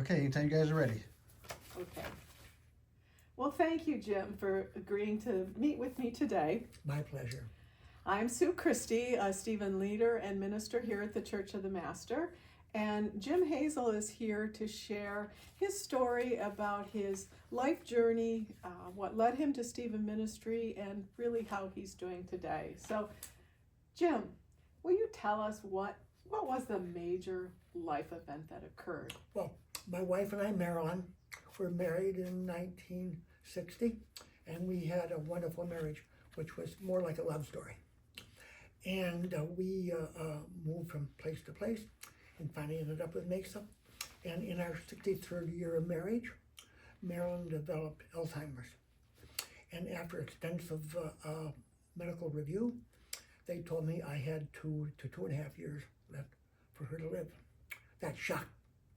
Okay, anytime you guys are ready. Okay. Well, thank you, Jim, for agreeing to meet with me today. My pleasure. I'm Sue Christie, a Stephen leader and minister here at the Church of the Master. And Jim Hazel is here to share his story about his life journey, what led him to Stephen ministry, and really how he's doing today. So, Jim, will you tell us what was the major life event that occurred? Well, my wife and I, Marilyn, were married in 1960, and we had a wonderful marriage, which was more like a love story. And we moved from place to place and finally ended up with Mesa. And in our 63rd year of marriage, Marilyn developed Alzheimer's. And after extensive medical review, they told me I had 2 to 2.5 years left for her to live. That shocked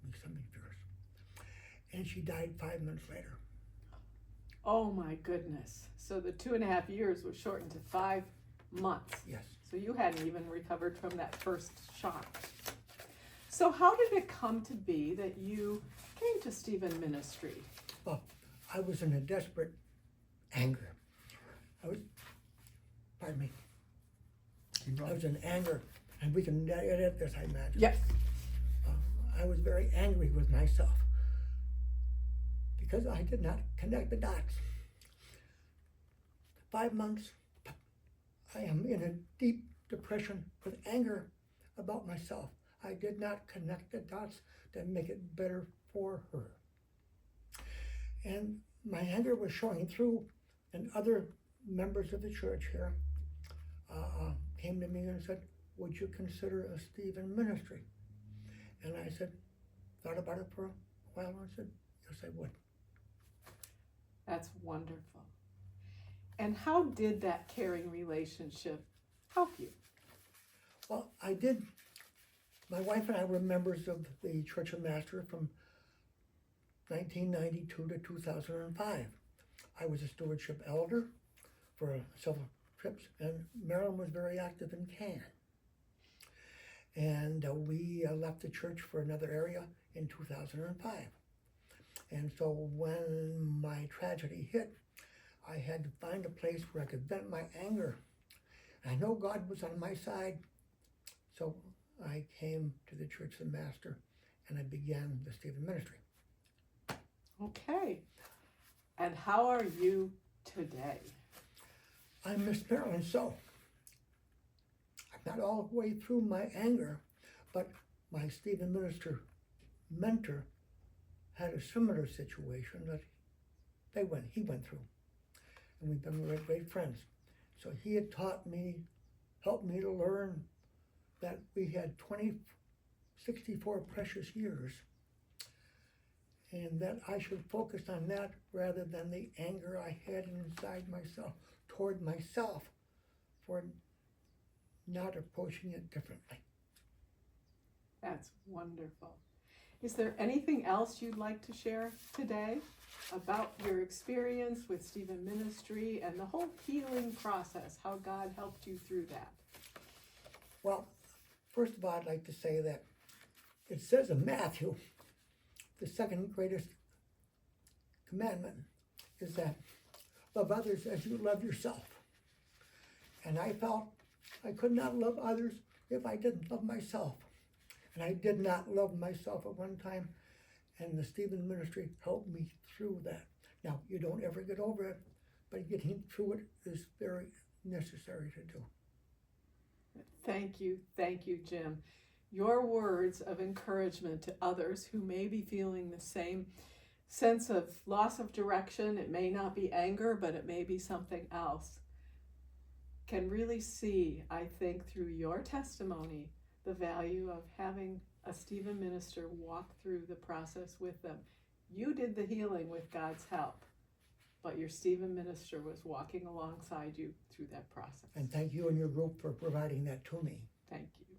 me something fierce. And she died 5 months later. Oh my goodness. So the 2.5 years was shortened to 5 months. Yes. So you hadn't even recovered from that first shock. So how did it come to be that you came to Stephen Ministry? Well, I was in a desperate anger. I was in anger, and we can edit this, I imagine. Yes. I was very angry with myself because I did not connect the dots. 5 months, I am in a deep depression with anger about myself. I did not connect the dots to make it better for her. And my anger was showing through, and other members of the church here came to me and said, would you consider a Stephen ministry? And I said, thought about it for a while, and I said, yes, I would. That's wonderful. And how did that caring relationship help you? Well, I did. My wife and I were members of the Church of Master from 1992 to 2005. I was a stewardship elder for several trips, and Marilyn was very active in CAN. And we left the church for another area in 2005. And so when my tragedy hit, I had to find a place where I could vent my anger. I know God was on my side, so I came to the Church of the Master and I began the Stephen ministry. Okay. And how are you today? I miss Marilyn so. I'm not all the way through my anger, but my Stephen minister mentor had a similar situation that he went through. And we've been great friends. So he had helped me to learn that we had 64 precious years, and that I should focus on that rather than the anger I had inside myself, toward myself, for not approaching it differently. That's wonderful. Is there anything else you'd like to share today about your experience with Stephen Ministry and the whole healing process, how God helped you through that? Well, first of all, I'd like to say that it says in Matthew, the second greatest commandment is that love others as you love yourself. And I felt I could not love others if I didn't love myself. And I did not love myself at one time, and the Stephen ministry helped me through that. Now, you don't ever get over it, but getting through it is very necessary to do. Thank you, Jim. Your words of encouragement to others who may be feeling the same sense of loss of direction, it may not be anger, but it may be something else, can really see, I think, through your testimony, the value of having a Stephen minister walk through the process with them. You did the healing with God's help, but your Stephen minister was walking alongside you through that process. And thank you and your group for providing that to me. Thank you.